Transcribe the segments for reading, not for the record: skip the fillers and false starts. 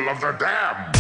Battle of the Dam.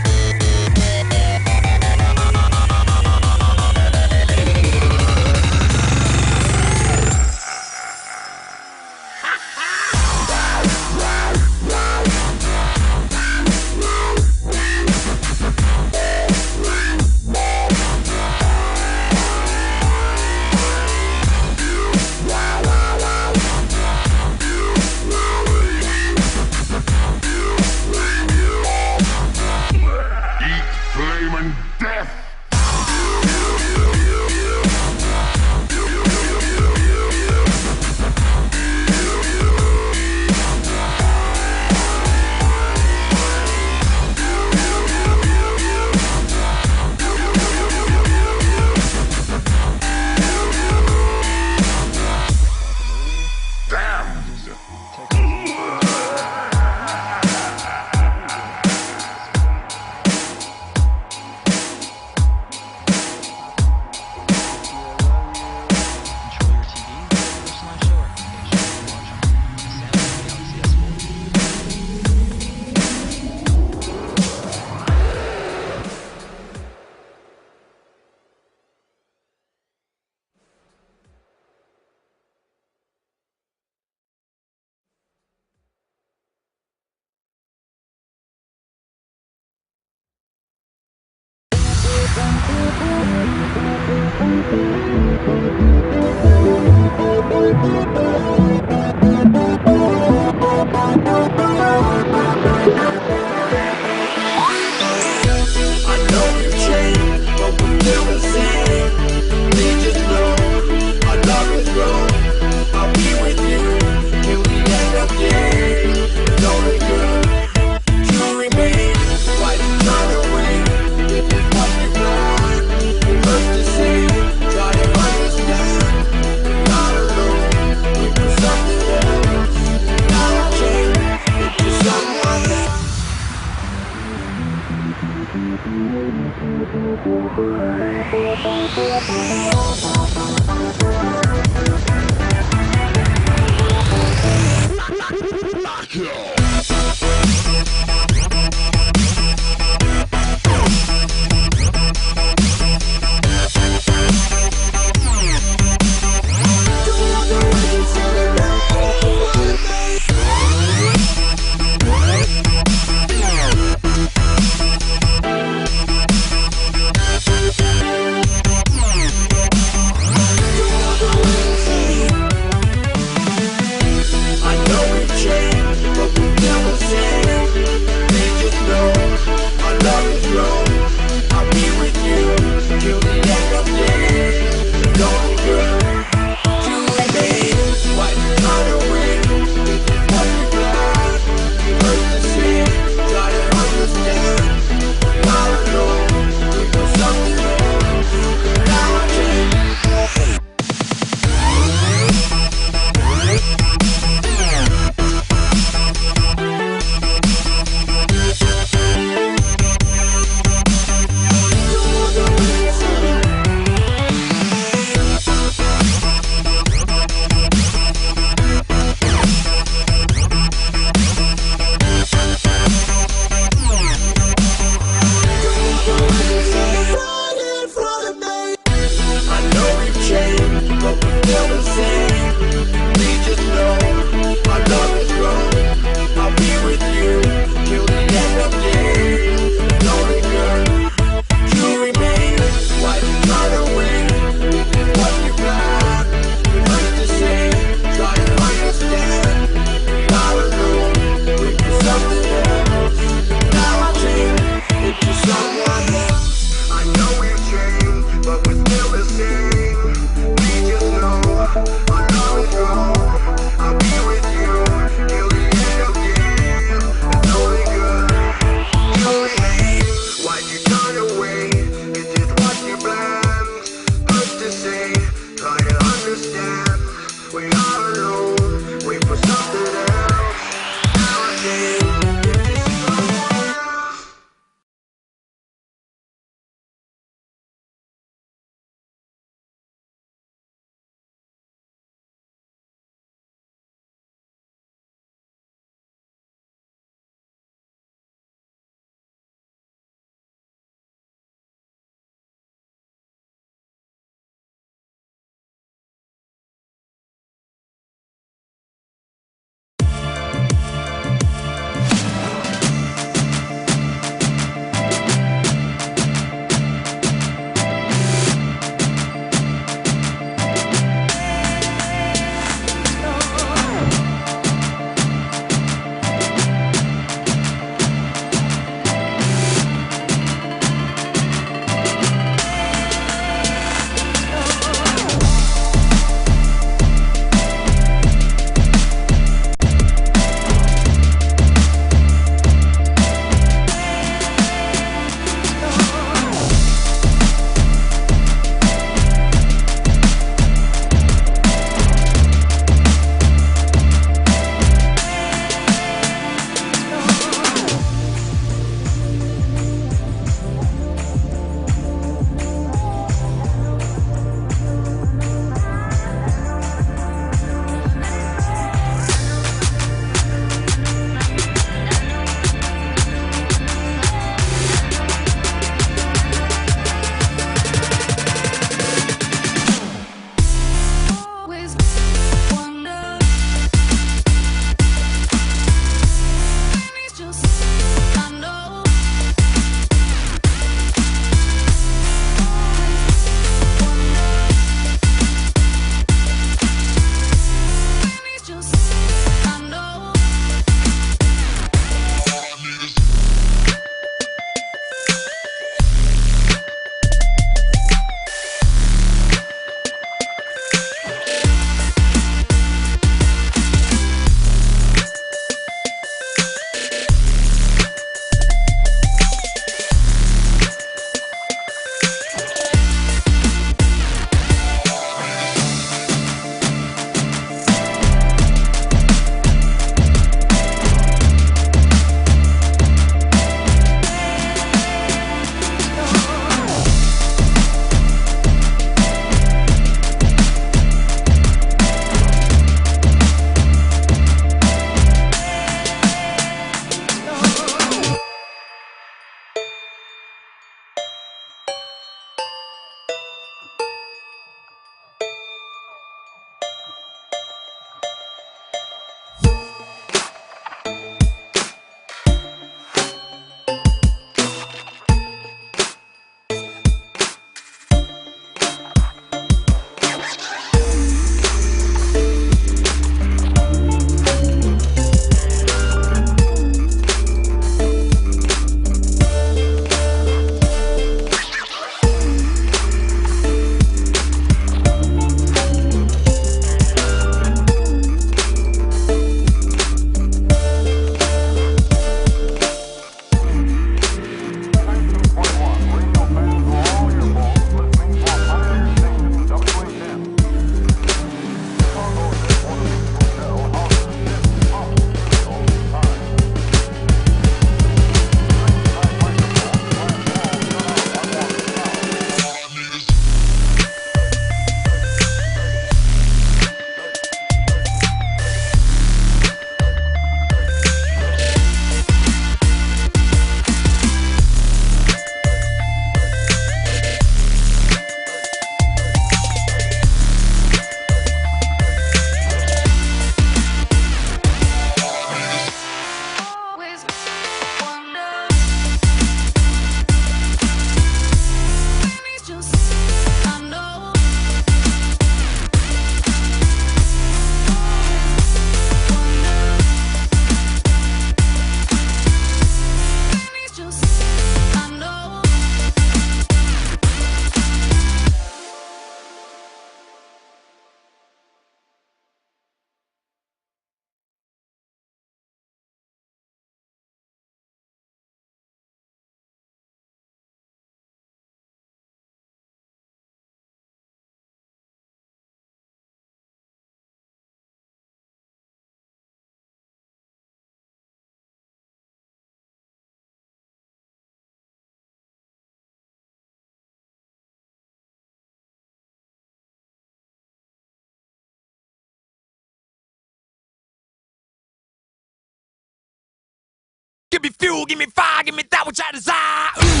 Give me fuel, give me fire, give me that which I desire. Ooh.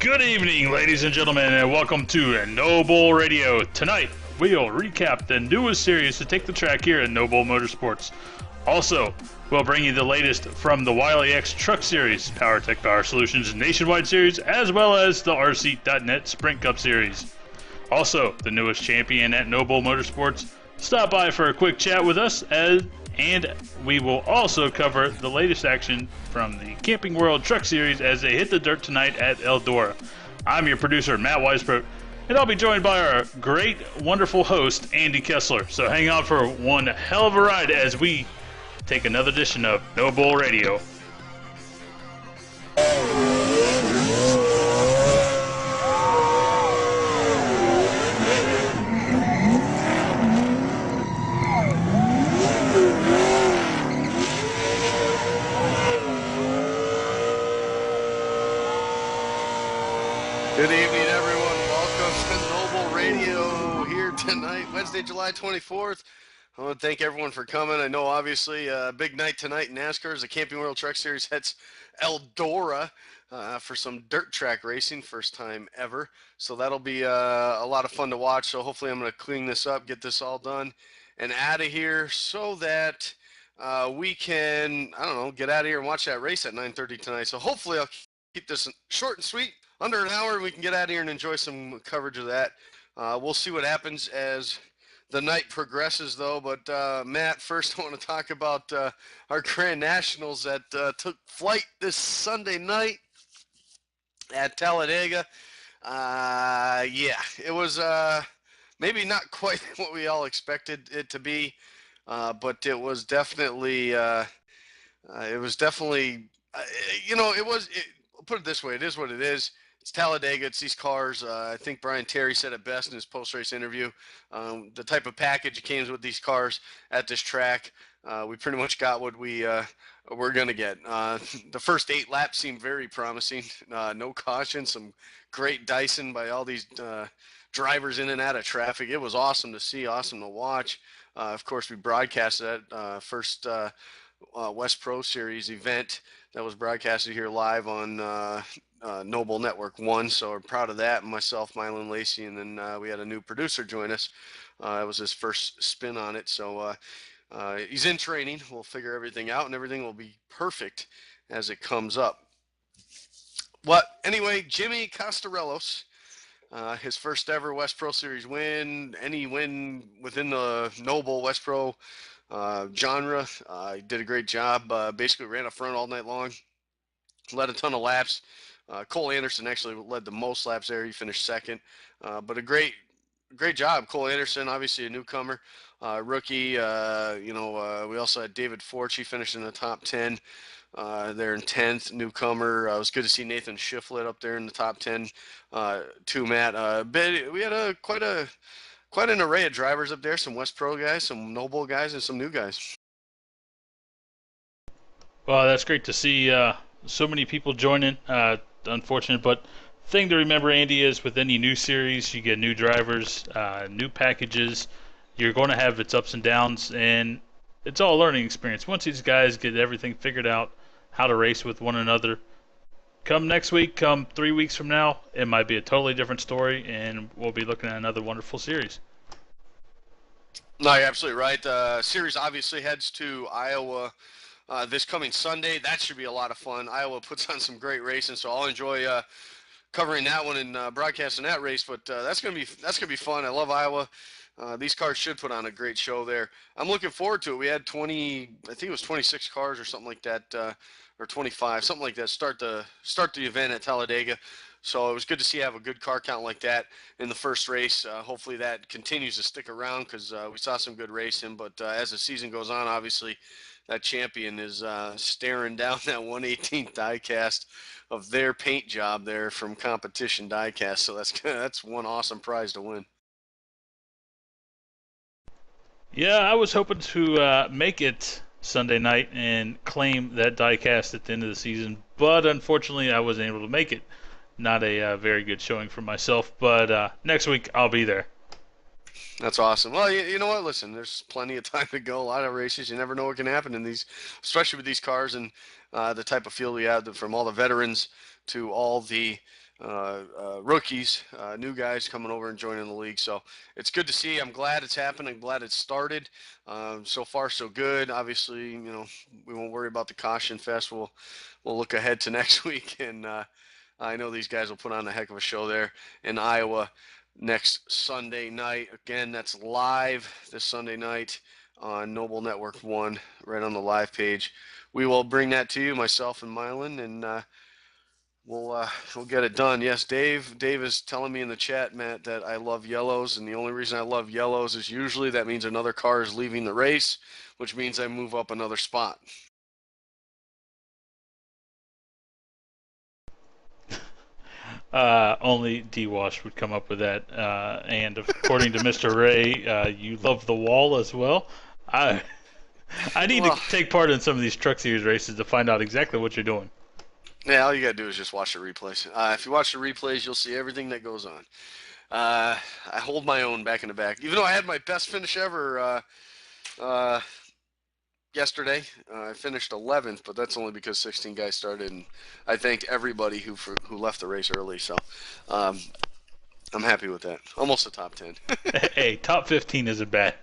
Good evening, ladies and gentlemen, and welcome to NoBull Radio. Tonight, we'll recap the newest series to take the track here at NoBull Motorsports. Also, we'll bring you the latest from the Wiley X Truck Series, PowerTech Power Solutions Nationwide Series, as well as the RC.net Sprint Cup Series. Also, the newest champion at NoBull Motorsports. Stop by for a quick chat with us, and we will also cover the latest action from the Camping World Truck Series as they hit the dirt tonight at Eldora. I'm your producer, Matt Weisbrot, and I'll be joined by our great, wonderful host, Andy Kessler. So hang on for one hell of a ride as we take another edition of NoBull Radio. Good evening, everyone. Welcome to NoBull Radio here tonight, Wednesday, July 24th. I want to thank everyone for coming. I know, obviously, a big night tonight in NASCAR as the Camping World Truck Series heads Eldora for some dirt track racing, first time ever. So that'll be a lot of fun to watch. So hopefully I'm going to clean this up, get this all done, and out of here so that we can, I don't know, get out of here and watch that race at 9:30 tonight. So hopefully I'll keep this short and sweet. Under an hour, we can get out of here and enjoy some coverage of that. We'll see what happens as the night progresses, though. But, Matt, first I want to talk about our Grand Nationals that took flight this Sunday night at Talladega. Yeah, it was maybe not quite what we all expected it to be, but it was definitely, put it this way, it is what it is. It's Talladega. It's these cars. I think Brian Terry said it best in his post-race interview. The type of package that came with these cars at this track, we pretty much got what we're going to get. The first 8 laps seemed very promising. No caution, some great dicing by all these drivers in and out of traffic. It was awesome to see, awesome to watch. Of course, we broadcasted that first West Pro Series event that was broadcasted here live on NoBull Network 1, so we're proud of that. Myself, Mylon Lacey, and then we had a new producer join us. It was his first spin on it, so he's in training. We'll figure everything out, and everything will be perfect as it comes up. Anyway, Jimmy Costarellos, his first ever West Pro Series win, any win within the NoBull West Pro genre. He did a great job. Basically ran up front all night long, led a ton of laps. Cole Anderson actually led the most laps there. He finished second, but a great job. Cole Anderson, obviously a newcomer, rookie. We also had David Forch. He finished in the top 10 there in 10th, newcomer. It was good to see Nathan Shiflett up there in the top 10 too, Matt. But we had quite an array of drivers up there, some West Pro guys, some NoBull guys, and some new guys. Well, that's great to see so many people joining. Unfortunate, but thing to remember, Andy, is with any new series, you get new drivers, new packages. You're going to have its ups and downs, and it's all a learning experience. Once these guys get everything figured out, how to race with one another, come next week, come 3 weeks from now, it might be a totally different story, and we'll be looking at another wonderful series. No, you're absolutely right. Series obviously heads to Iowa this coming Sunday. That should be a lot of fun. Iowa puts on some great racing, so I'll enjoy covering that one and broadcasting that race. But that's gonna be fun. I love Iowa. These cars should put on a great show there. I'm looking forward to it. We had 26 cars or something like that, or 25, something like that. Start the event at Talladega. So it was good to see have a good car count like that in the first race. Hopefully that continues to stick around because we saw some good racing. But as the season goes on, obviously that champion is staring down that 1/18th diecast of their paint job there from Competition Diecast. So that's one awesome prize to win. Yeah, I was hoping to make it Sunday night and claim that diecast at the end of the season, but unfortunately I wasn't able to make it. Not a very good showing for myself, but next week I'll be there. That's awesome. Well, you know what? Listen, there's plenty of time to go. A lot of races. You never know what can happen in these, especially with these cars and the type of field we have, from all the veterans to all the rookies, new guys coming over and joining the league. So it's good to see. I'm glad it's happened. I'm glad it started. So far, so good. Obviously, we won't worry about the caution fest. We'll look ahead to next week, and I know these guys will put on a heck of a show there in Iowa next Sunday night. Again, that's live this Sunday night on NoBull Network 1, right on the live page. We will bring that to you, myself and Mylan, and we'll get it done. Yes, Dave is telling me in the chat, Matt, that I love yellows, and the only reason I love yellows is usually that means another car is leaving the race, which means I move up another spot. Only D-Wash would come up with that. And according to Mr. Ray, you love the wall as well. I need to take part in some of these Truck Series races to find out exactly what you're doing. Yeah, all you got to do is just watch the replays. If you watch the replays, you'll see everything that goes on. I hold my own back in the back. Even though I had my best finish ever yesterday, I finished 11th, but that's only because 16 guys started, and I thanked everybody who left the race early. So I'm happy with that. Almost a top 10. Hey, top 15 isn't bad.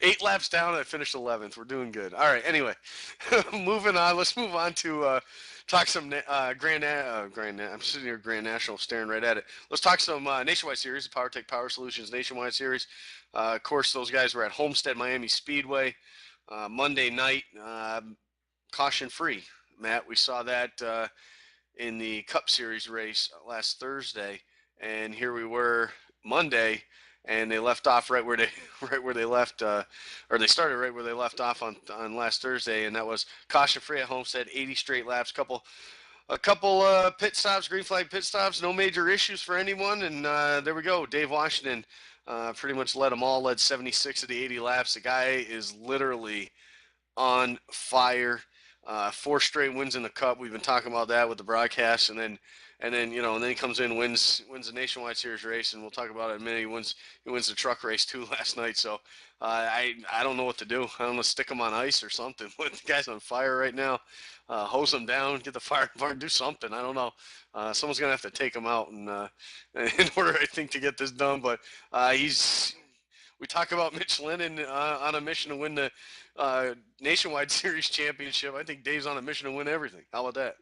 8 laps down, I finished 11th. We're doing good. All right, anyway, moving on. Let's move on to talk some Grand. I'm sitting here, Grand National, staring right at it. Let's talk some Nationwide Series, the PowerTech Power Solutions Nationwide Series. Of course, those guys were at Homestead Miami Speedway Monday night, caution-free. Matt, we saw that in the Cup Series race last Thursday, and here we were Monday. And they left off right where they left, or they started right where they left off on last Thursday, and that was caution free at Homestead, 80 straight laps, a couple pit stops, green flag pit stops, no major issues for anyone, and there we go. Dave Washington pretty much led them all, led 76 of the 80 laps. The guy is literally on fire. 4 straight wins in the Cup. We've been talking about that with the broadcast, and then he comes in, wins the Nationwide Series race, and we'll talk about it in a minute. He wins the truck race too last night. So I don't know what to do. I don't know, stick him on ice or something. The guy's on fire right now. Hose him down, get the fire department, do something. I don't know. Someone's gonna have to take him out, and in order, I think, to get this done. But we talk about Mitch Lennon on a mission to win the Nationwide Series championship. I think Dave's on a mission to win everything. How about that?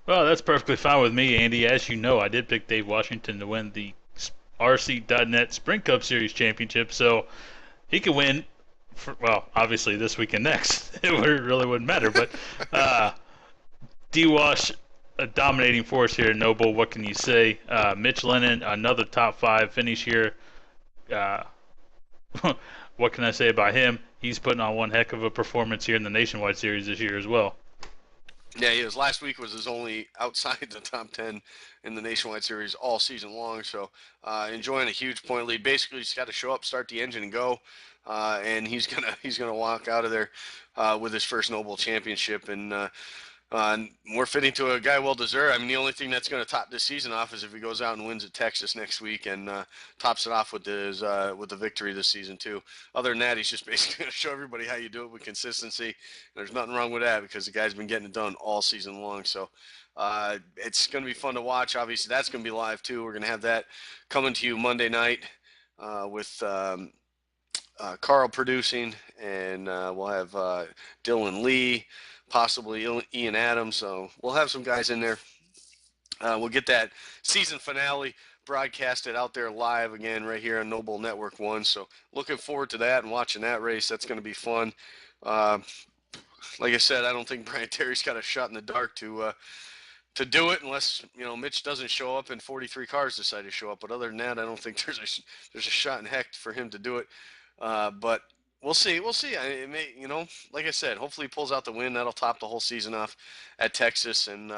Well, that's perfectly fine with me, Andy. As you know, I did pick Dave Washington to win the RC.net Sprint Cup Series championship, so he could win, obviously this week and next. It really wouldn't matter, but D-Wash, a dominating force here at NoBull. What can you say? Mitch Lennon, another top 5 finish here. What can I say about him? He's putting on one heck of a performance here in the Nationwide Series this year as well. Yeah, he was. Last week was his only outside the top 10 in the Nationwide Series all season long. So enjoying a huge point lead. Basically, he's got to show up, start the engine, and go. And he's gonna walk out of there with his first NoBull championship. And more fitting to a guy well deserved. I mean, the only thing that's going to top this season off is if he goes out and wins at Texas next week and tops it off with the victory this season too. Other than that, he's just basically going to show everybody how you do it with consistency. And there's nothing wrong with that because the guy's been getting it done all season long. So it's going to be fun to watch. Obviously, that's going to be live too. We're going to have that coming to you Monday night with Carl producing, and we'll have Dylan Lee, possibly Ian Adams. So we'll have some guys in there. We'll get that season finale broadcasted out there live again right here on NoBull Network 1. So looking forward to that and watching that race. That's going to be fun. Like I said, I don't think Brian Terry's got a shot in the dark to do it unless, Mitch doesn't show up and 43 cars decide to show up. But other than that, I don't think there's a shot in heck for him to do it. But we'll see. It may, like I said, hopefully he pulls out the win. That'll top the whole season off at Texas, and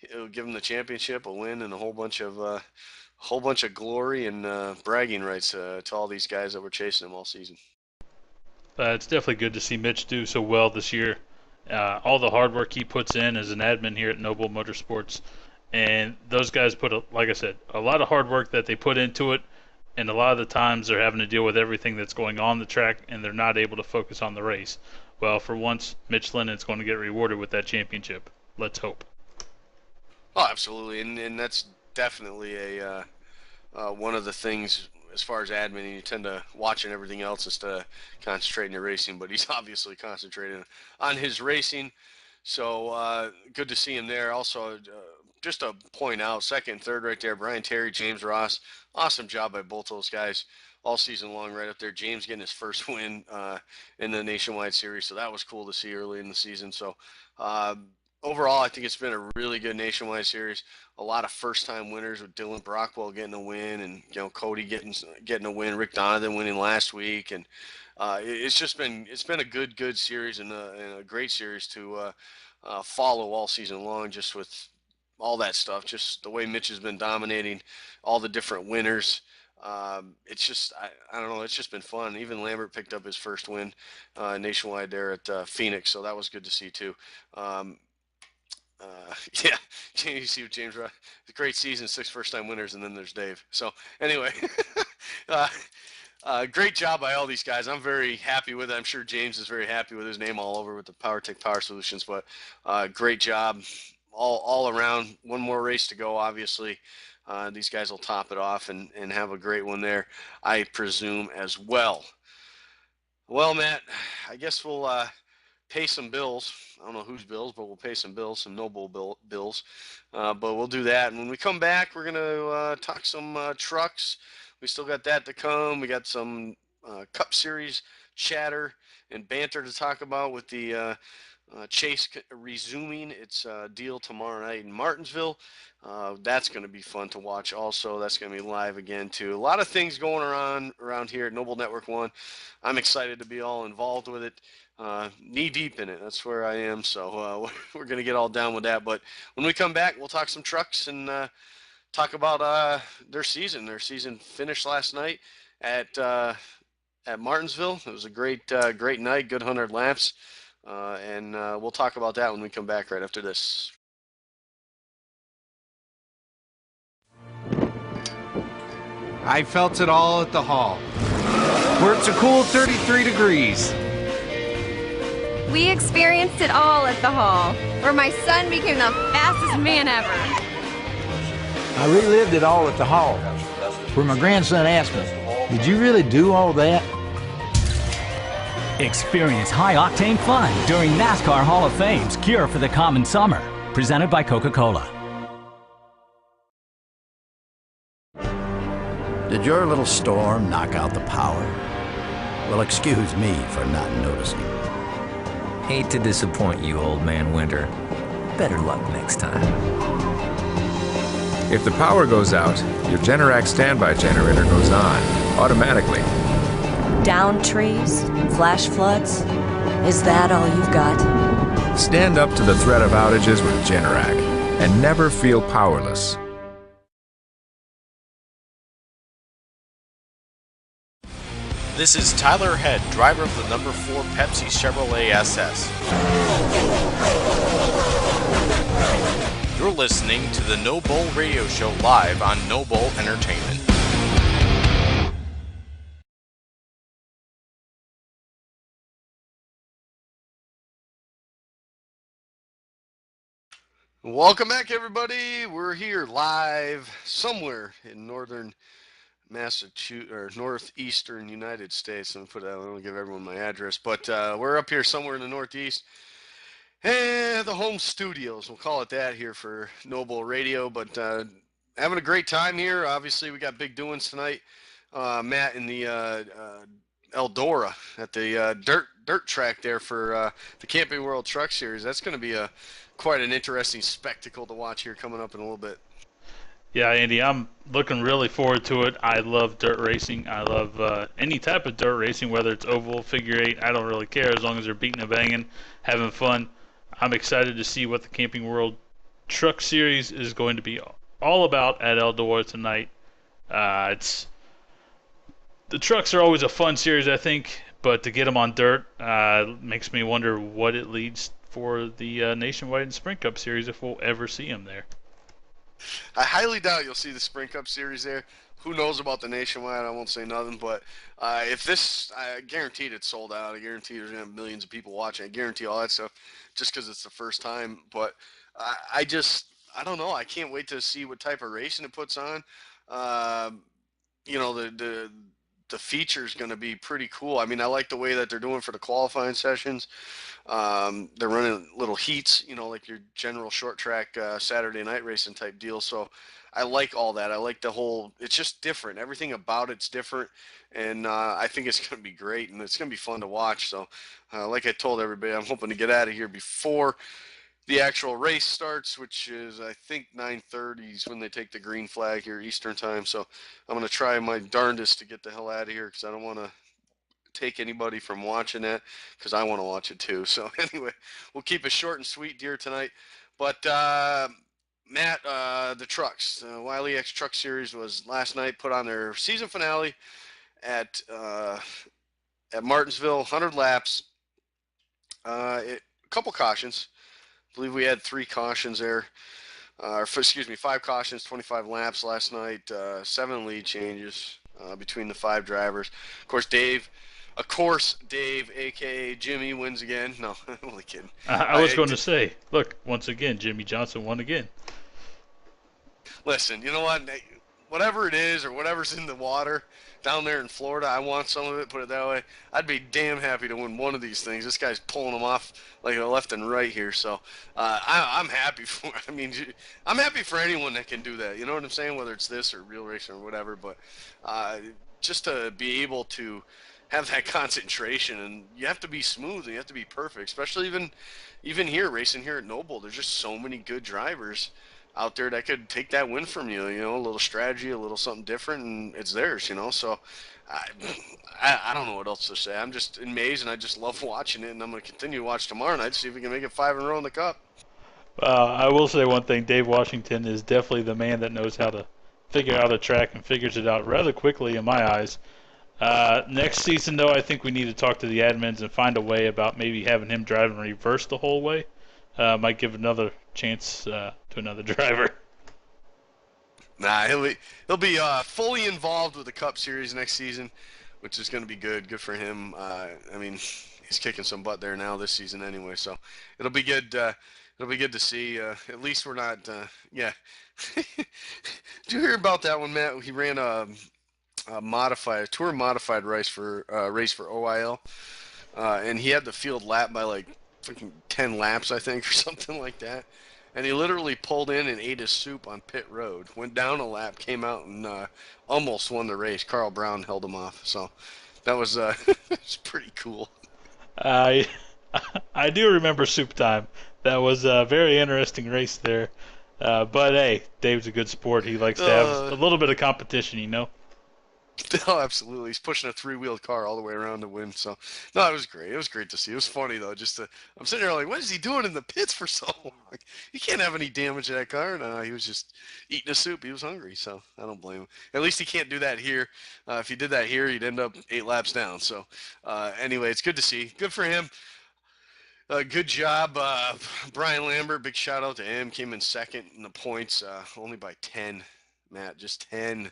it'll give him the championship, a win, and a whole bunch of glory and bragging rights to all these guys that were chasing him all season. It's definitely good to see Mitch do so well this year. All the hard work he puts in as an admin here at NoBull Motorsports, and those guys put, like I said, a lot of hard work that they put into it. And a lot of the times they're having to deal with everything that's going on the track, and they're not able to focus on the race. Well, for once, Mitch Lennon's going to get rewarded with that championship. Let's hope. Oh, absolutely, and that's definitely a one of the things as far as admin. You tend to watching everything else instead of concentrating your racing, but he's obviously concentrating on his racing. So good to see him there. Also, just to point out, second and third right there, Brian Terry, James Ross. Awesome job by both those guys all season long right up there. James getting his first win in the Nationwide Series, so that was cool to see early in the season. So uh, overall, I think it's been a really good Nationwide Series. A lot of first-time winners with Dylan Brockwell getting a win, and Cody getting a win. Rick Donovan winning last week, and it's been a good series and a great series to follow all season long. Just with all that stuff, just the way Mitch has been dominating, all the different winners. It's just I don't know. It's just been fun. Even Lambert picked up his first win nationwide there at Phoenix, so that was good to see too. Um, yeah, you see with James Ross, great season, 6 first-time winners, and then there's Dave. So anyway, uh, great job by all these guys. I'm very happy with it. I'm sure James is very happy with his name all over with the PowerTech Power Solutions. But great job all around. One more race to go, obviously. These guys will top it off and have a great one there, I presume, as well. Well, Matt, I guess we'll pay some bills. I don't know whose bills, but we'll pay some bills, some NoBull bills. But we'll do that. And when we come back, we're going to talk some trucks. We still got that to come. We got some Cup Series chatter and banter to talk about with the Chase resuming its deal tomorrow night in Martinsville. That's going to be fun to watch also. That's going to be live again, too. A lot of things going around here at NoBull Network 1. I'm excited to be all involved with it. Knee deep in it. That's where I am. So we're going to get all down with that. But when we come back, we'll talk some trucks and talk about their season. Their season finished last night at Martinsville. It was a great night, good 100 laps. And we'll talk about that when we come back right after this. I felt it all at the hall, where it's a cool 33 degrees. We experienced it all at the hall, where my son became the fastest man ever. I relived it all at the hall, where my grandson asked me, "Did you really do all that?" Experience high-octane fun during NASCAR Hall of Fame's Cure for the Common Summer, presented by Coca-Cola. Did your little storm knock out the power? Well, excuse me for not noticing. Hate to disappoint you, old man Winter. Better luck next time. If the power goes out, your Generac standby generator goes on, automatically. Down trees? Flash floods? Is that all you've got? Stand up to the threat of outages with Generac and never feel powerless. This is Tyler Head, driver of the number 4 Pepsi Chevrolet SS. You're listening to the NoBull Radio Show live on NoBull Entertainment. Welcome back, everybody. We're here live somewhere in northern Massachusetts or northeastern United States. Let me put that. I don't give everyone my address, but we're up here somewhere in the Northeast. And the home studios, we'll call it that here for NoBull Radio. But having a great time here. Obviously, we got big doings tonight. Matt in the Eldora at the dirt track there for the Camping World Truck Series. That's going to be quite an interesting spectacle to watch here coming up in a little bit. Yeah, Andy, I'm looking really forward to it. I love dirt racing. I love any type of dirt racing, whether it's oval, figure eight. I don't really care as long as they're beating and banging, having fun. I'm excited to see what the Camping World Truck Series is going to be all about at Eldora tonight. The trucks are always a fun series, I think, but to get them on dirt makes me wonder what it leads for the Nationwide and Sprint Cup Series if we'll ever see them there. I highly doubt you'll see the Sprint Cup Series there. Who knows about the Nationwide? I won't say nothing, but if this, I guaranteed it's sold out. I guarantee there's going to have millions of people watching. I guarantee all that stuff just because it's the first time. But I don't know. I can't wait to see what type of racing it puts on. You know, the feature is going to be pretty cool. I mean, I like the way that they're doing for the qualifying sessions. They're running little heats, you know, like your general short track Saturday night racing type deal. So I like all that. I like the whole, it's just different. Everything about it's different. And I think it's going to be great, and it's going to be fun to watch. So like I told everybody, I'm hoping to get out of here before the actual race starts, which is, I think, 9:30 is when they take the green flag here Eastern time. So I'm going to try my darndest to get the hell out of here, because I don't want to take anybody from watching that, because I want to watch it too. So anyway, we'll keep it short and sweet here tonight. But Matt, the trucks, Wiley X Truck Series was last night, put on their season finale at Martinsville, 100 laps, a couple cautions. I believe we had 3 cautions there. Excuse me, 5 cautions, 25 laps last night, 7 lead changes between the 5 drivers. Of course, Dave, a.k.a. Jimmy, wins again. No, I'm only kidding. I was going to say, look, once again, Jimmy Johnson won again. Listen, you know what? Whatever it is, or whatever's in the water down there in Florida, I want some of it, put it that way. I'd be damn happy to win one of these things. This guy's pulling them off like left and right here. So I'm happy for, I'm happy for anyone that can do that. You know what I'm saying? Whether it's this or real racing or whatever. But just to be able to have that concentration, and you have to be smooth, and you have to be perfect, especially even here, racing here at NoBull. There's just so many good drivers out there that could take that win from you, you know, a little strategy, a little something different, and it's theirs, you know. So I don't know what else to say. I'm just amazed, and I just love watching it, and I'm going to continue to watch tomorrow night, see if we can make it 5 in a row in the Cup. I will say one thing. Dave Washington is definitely the man that knows how to figure out a track, and figures it out rather quickly in my eyes. Next season, though, I think we need to talk to the admins and find a way about maybe having him drive in reverse the whole way. Might give another chance to another driver. Nah, he'll be fully involved with the Cup Series next season, which is going to be good. Good for him. I mean, he's kicking some butt there now this season anyway, so it'll be good. It'll be good to see. At least we're not. Yeah. Did you hear about that one, Matt? He ran a tour modified race for OIL, and he had the field lap by like freaking 10 laps, I think, or something like that. And he literally pulled in and ate his soup on pit road, went down a lap, came out, and almost won the race. Carl Brown held him off. So that was it's pretty cool. I do remember soup time. That was a very interesting race there. But hey, Dave's a good sport. He likes to have a little bit of competition, you know. Oh, absolutely. He's pushing a 3-wheeled car all the way around to win. So, no, it was great. It was great to see. It was funny, though. I'm sitting there like, what is he doing in the pits for so long? He can't have any damage to that car. No, he was just eating a soup. He was hungry, so I don't blame him. At least he can't do that here. If he did that here, he'd end up 8 laps down. So, anyway, it's good to see. Good for him. Good job, Brian Lambert. Big shout out to him. Came in second in the points, only by 10, Matt, just 10.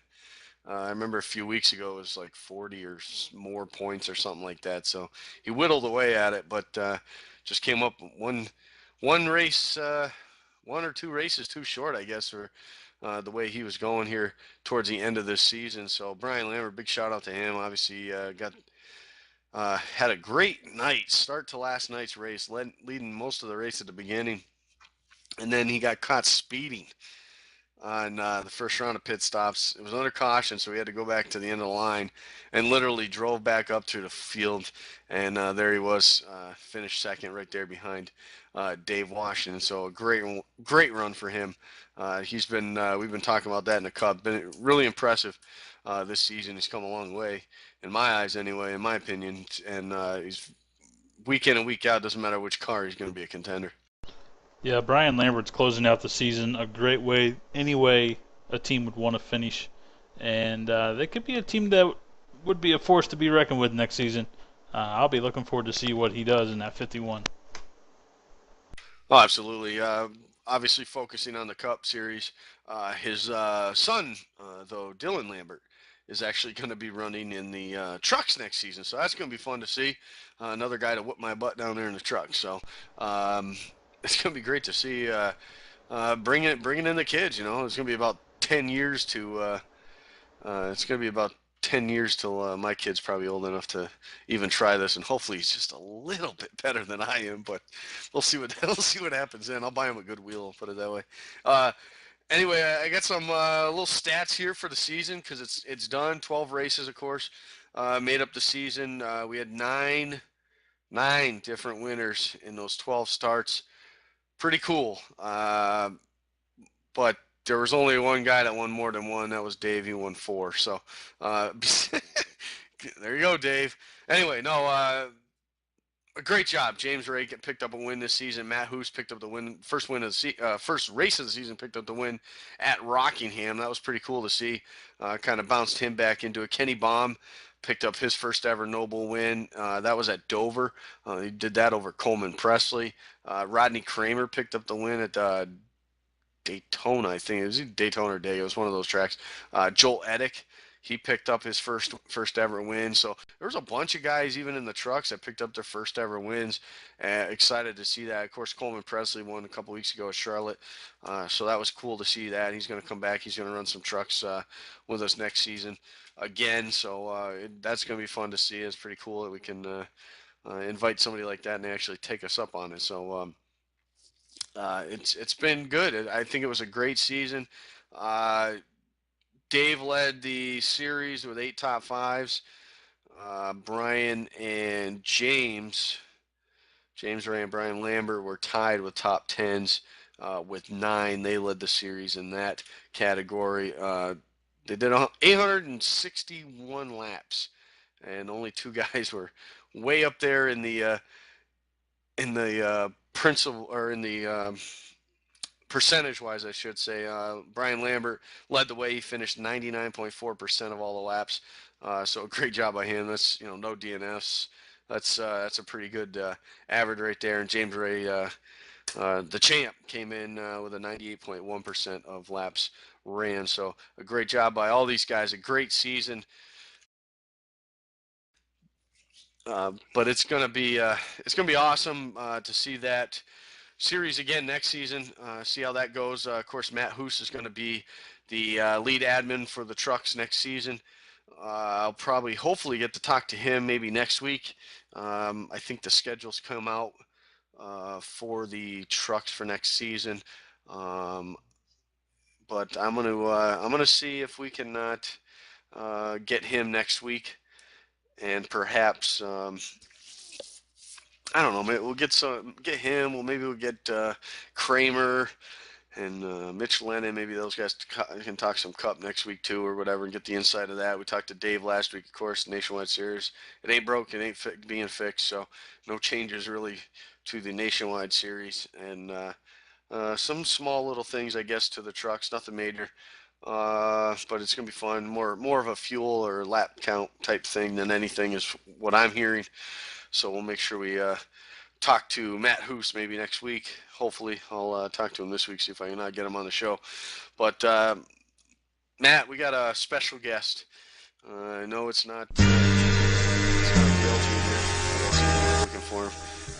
I remember a few weeks ago it was like 40 or more points or something like that. So he whittled away at it, but just came up one race, 1 or 2 races too short, I guess, for the way he was going here towards the end of this season. So Brian Lambert, big shout out to him. Obviously, had a great night, start to last night's race, leading most of the race at the beginning, and then he got caught speeding on the first round of pit stops. It was under caution, so we had to go back to the end of the line, and literally drove back up to the field, and there he was, finished second right there behind Dave Washington. So a great run for him. We've been talking about that in the Cup. Been really impressive this season. He's come a long way, in my eyes anyway, in my opinion, and he's week in and week out, doesn't matter which car, he's going to be a contender. Yeah, Brian Lambert's closing out the season a great way, any way a team would want to finish. And they could be a team that would be a force to be reckoned with next season. I'll be looking forward to see what he does in that 51. Oh, absolutely. Obviously focusing on the Cup Series. His son, though, Dylan Lambert, is actually going to be running in the trucks next season. So that's going to be fun to see. Another guy to whoop my butt down there in the truck. So it's going to be great to see bringing in the kids. You know, it's gonna be about 10 years to. It's gonna be about 10 years till my kid's probably old enough to even try this, and hopefully he's just a little bit better than I am. But we'll see what we'll see what happens then. I'll buy him a good wheel, put it that way. Anyway, I got some little stats here for the season because it's done. 12 races, of course, made up the season. We had nine different winners in those 12 starts. Pretty cool. But there was only one guy that won more than one. That was Dave. He won 4. So there you go, Dave. Anyway, no, a great job. James Ray picked up a win this season. Matt Hoos picked up the win, first race of the season, picked up the win at Rockingham. That was pretty cool to see. Kind of bounced him back into it. Kenny Baum picked up his first ever NoBull win. That was at Dover. He did that over Coleman Presley. Rodney Kramer picked up the win at Daytona, I think. It was Daytona or Day. It was one of those tracks. Joel Edick, he picked up his first ever win. So there was a bunch of guys, even in the trucks, that picked up their first ever wins. Excited to see that. Of course, Coleman Presley won a couple weeks ago at Charlotte. So that was cool to see that. He's going to come back. He's going to run some trucks with us next season again. So that's going to be fun to see. It's pretty cool that we can invite somebody like that and they actually take us up on it. So it's been good. I think it was a great season. Dave led the series with 8 top 5s. Brian and James Ray and Brian Lambert were tied with top 10s with 9. They led the series in that category. They did 861 laps, and only 2 guys were way up there in the principal or in the percentage-wise, I should say. Brian Lambert led the way. He finished 99.4% of all the laps. So great job by him. That's no DNFs. That's a pretty good average right there. And James Ray, the champ, came in with a 98.1% of laps ran. So a great job by all these guys. A great season. But it's gonna be awesome to see that series again next season. See how that goes. Of course, Matt Hoos is going to be the lead admin for the trucks next season. I'll probably, hopefully, get to talk to him maybe next week. I think the schedules come out for the trucks for next season. But I'm gonna see if we can not get him next week, and perhaps. I don't know. Maybe we'll get him. Well, maybe we'll get Kramer and Mitch Lennon. Maybe those guys can talk some Cup next week too, or whatever, and get the inside of that. We talked to Dave last week, of course. Nationwide Series. It ain't broke. It ain't being fixed. So no changes really to the Nationwide Series, and some small little things, I guess, to the trucks. Nothing major. But it's gonna be fun. More of a fuel or lap count type thing than anything is what I'm hearing. So we'll make sure we talk to Matt Hoos maybe next week. Hopefully, I'll talk to him this week, see if I can get him on the show. But Matt, we got a special guest. I know it's not Dale Jr. Looking for him,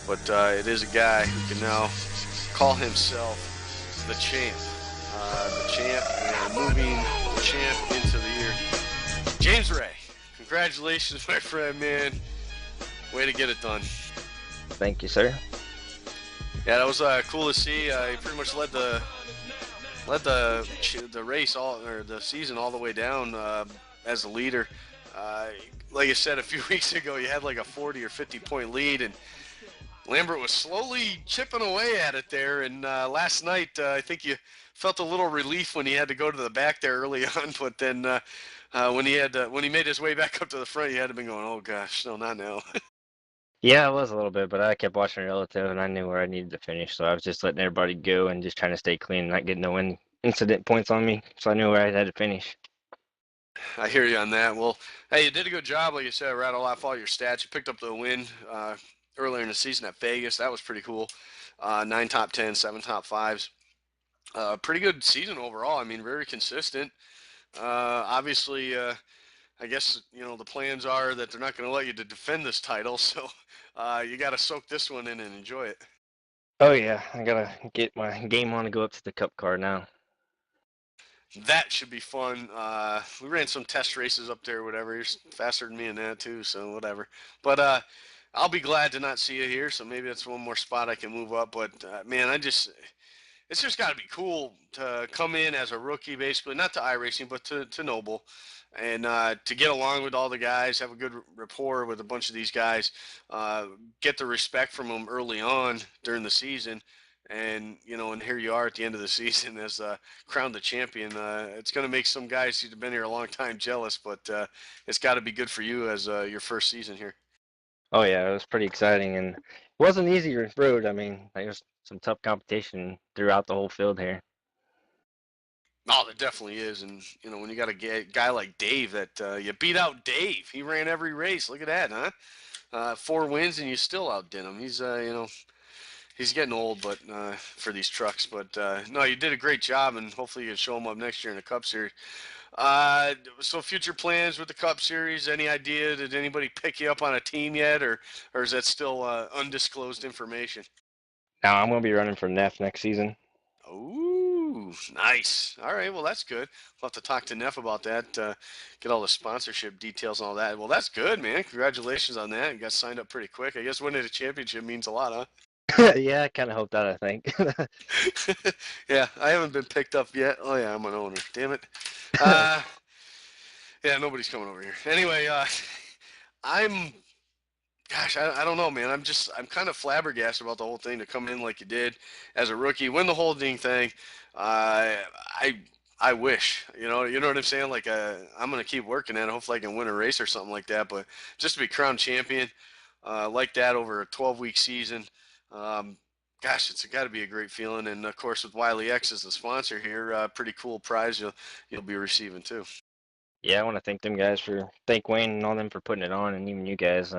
but it is a guy who can now call himself the champ. Moving the champ into the year. James Ray, congratulations, my friend, man. Way to get it done. Thank you, sir. Yeah, that was cool to see. He pretty much led the race the season all the way down as the leader. Like I said a few weeks ago, you had like a 40 or 50 point lead, and Lambert was slowly chipping away at it there. And last night, I think you felt a little relief when he had to go to the back there early on, but then when he made his way back up to the front, you had to be going, oh gosh, no, not now. Yeah, it was a little bit, but I kept watching relative, and I knew where I needed to finish, so I was just letting everybody go and just trying to stay clean and not get no incident points on me, so I knew where I had to finish. I hear you on that. Well, hey, you did a good job, like you said. Rattle off all your stats. You picked up the win earlier in the season at Vegas. That was pretty cool. 9 top 10s, 7 top 5s. Pretty good season overall. I mean, very consistent. Obviously, I guess, the plans are that they're not going to let you to defend this title, so you got to soak this one in and enjoy it. Oh yeah, I gotta get my game on to go up to the Cup car now. That should be fun. We ran some test races up there, whatever. You're faster than me in that too, so whatever. But I'll be glad to not see you here. So maybe that's one more spot I can move up. But man, it's just got to be cool to come in as a rookie, basically, not to iRacing, but to NoBull, and to get along with all the guys, have a good rapport with a bunch of these guys, get the respect from them early on during the season. And, and here you are at the end of the season as crowned the champion. It's going to make some guys who've been here a long time jealous, but it's got to be good for you as your first season here. Oh yeah, it was pretty exciting, and it wasn't an easy road. I mean, there was some tough competition throughout the whole field here. Oh, there definitely is, and when you got a guy like Dave that you beat out Dave, he ran every race. Look at that, huh? 4 wins, and you still outdid him. He's he's getting old, but for these trucks, but no, you did a great job, and hopefully you can show him up next year in the Cup Series. So future plans with the Cup Series, any idea? Did anybody pick you up on a team yet, or is that still undisclosed information? Now I'm gonna be running for Neff next season. Ooh, nice. All right, well, that's good. We'll have to talk to Neff about that, get all the sponsorship details and all that. Well, that's good, man. Congratulations on that. You got signed up pretty quick. I guess winning a championship means a lot, huh? Yeah, I kind of hope that, I think. Yeah, I haven't been picked up yet. Oh, yeah, I'm an owner. Damn it. Yeah, nobody's coming over here. Anyway, Gosh, I don't know, man. I'm kind of flabbergasted about the whole thing to come in like you did as a rookie, win the whole dang thing. I wish, you know what I'm saying? Like, I'm gonna keep working at it. Hopefully, I can win a race or something like that. But just to be crowned champion like that over a 12-week season, gosh, it's got to be a great feeling. And of course, with Wiley X as the sponsor here, pretty cool prize you'll be receiving too. Yeah, I want to thank Wayne and all them for putting it on, and even you guys.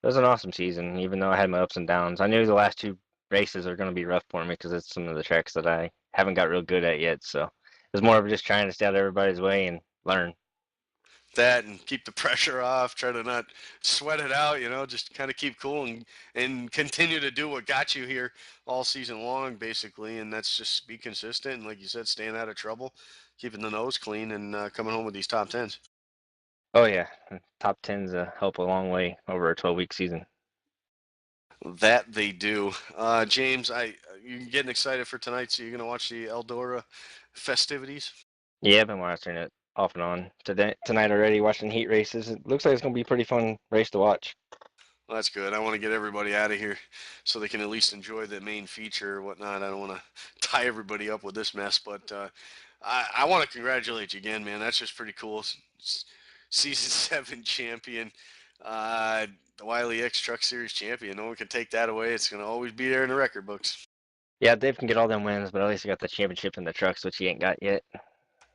It was an awesome season, even though I had my ups and downs. I knew the last 2 races are going to be rough for me because it's some of the tracks that I haven't got real good at yet. So it was more of just trying to stay out of everybody's way and learn. That and keep the pressure off, try to not sweat it out, just kind of keep cool and continue to do what got you here all season long, basically. And that's just be consistent. And like you said, staying out of trouble, keeping the nose clean, and coming home with these top 10s. Oh, yeah. Top 10s help a long way over a 12-week season. That they do. James, you getting excited for tonight? So you're going to watch the Eldora festivities? Yeah, I've been watching it off and on tonight already, watching heat races. It looks like it's going to be a pretty fun race to watch. Well, that's good. I want to get everybody out of here so they can at least enjoy the main feature or whatnot. I don't want to tie everybody up with this mess, but I want to congratulate you again, man. That's just pretty cool. Season 7 champion, the Wiley X Truck Series champion. No one can take that away. It's going to always be there in the record books. Yeah, Dave can get all them wins, but at least he got the championship in the trucks, which he ain't got yet.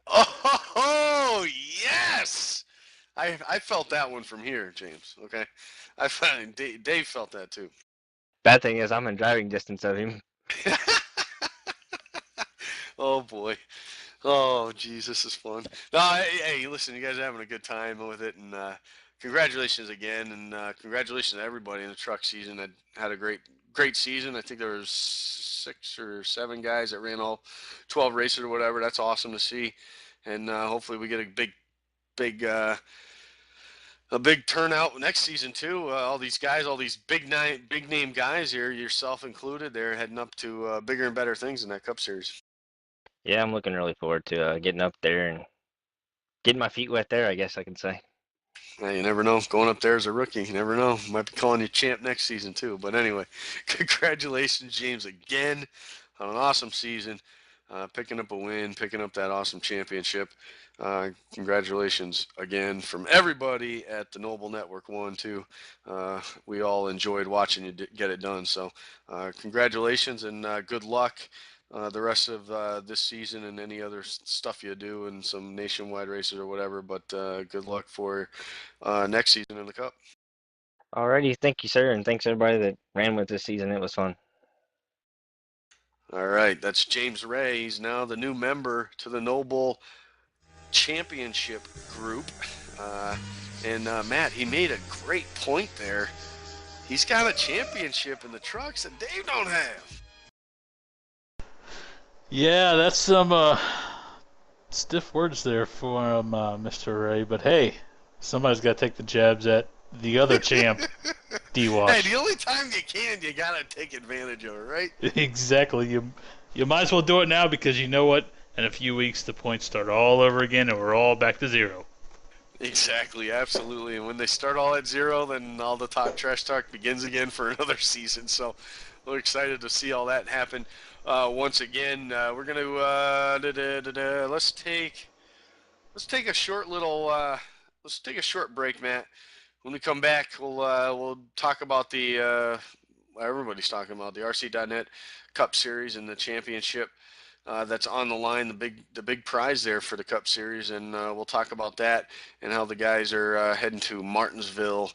Oh, yes! I felt that one from here, James, okay? Dave felt that too. Bad thing is I'm in driving distance of him. Oh, boy. Oh, geez, this is fun. No, hey, listen, you guys are having a good time with it, and congratulations again, and congratulations to everybody in the truck season that had a great season. I think there was 6 or 7 guys that ran all 12 races or whatever. That's awesome to see, and hopefully we get a big turnout next season too. All these guys, all these big name guys here, yourself included, they're heading up to bigger and better things in that Cup Series. Yeah, I'm looking really forward to getting up there and getting my feet wet there, I guess I can say. Well, you never know. Going up there as a rookie, you never know. Might be calling you champ next season too. But anyway, congratulations, James, again on an awesome season. Picking up a win, picking up that awesome championship. Congratulations again from everybody at the NoBull Network 1 too. We all enjoyed watching you get it done. So congratulations and good luck the rest of this season and any other stuff you do and some nationwide races or whatever. But good luck for next season in the Cup. Alrighty, thank you, sir, and thanks everybody that ran with this season. It was fun. All right, that's James Ray. He's now the new member to the NoBull Championship group. And Matt, he made a great point there. He's got a championship in the trucks that Dave don't have. Yeah, that's some stiff words there from Mr. Ray. But hey, somebody's got to take the jabs at the other champ, D-Wash. Hey, the only time you can, you got to take advantage of it, right? Exactly. You might as well do it now because you know what? In a few weeks, the points start all over again, and we're all back to zero. Exactly, absolutely. And when they start all at zero, then all the trash talk begins again for another season. So we're excited to see all that happen. Once again, we're going to let's take a short break, Matt. When we come back, we'll talk about the everybody's talking about the RC.net Cup Series and the championship that's on the line, the big prize there for the Cup Series, and we'll talk about that and how the guys are heading to Martinsville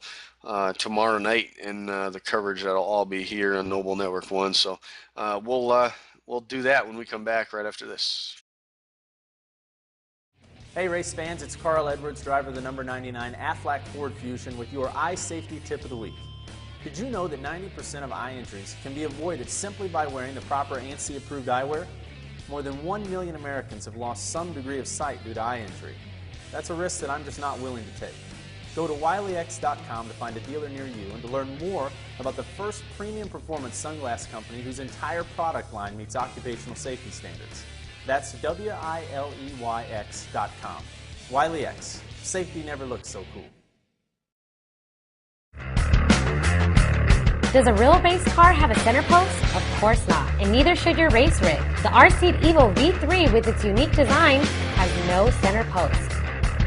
tomorrow night, and the coverage that'll all be here on NoBull Network 1. So we'll do that when we come back right after this. Hey race fans, it's Carl Edwards, driver of the number 99 Aflac Ford Fusion with your eye safety tip of the week. Did you know that 90% of eye injuries can be avoided simply by wearing the proper ANSI approved eyewear? More than 1 million Americans have lost some degree of sight due to eye injury. That's a risk that I'm just not willing to take. Go to wileyx.com to find a dealer near you and to learn more about the first premium performance sunglass company whose entire product line meets occupational safety standards. That's wileyx.com. Wiley X. Safety never looked so cool. Does a real base car have a center post? Of course not, and neither should your race rig. The R-Seat Evo V3 with its unique design has no center post.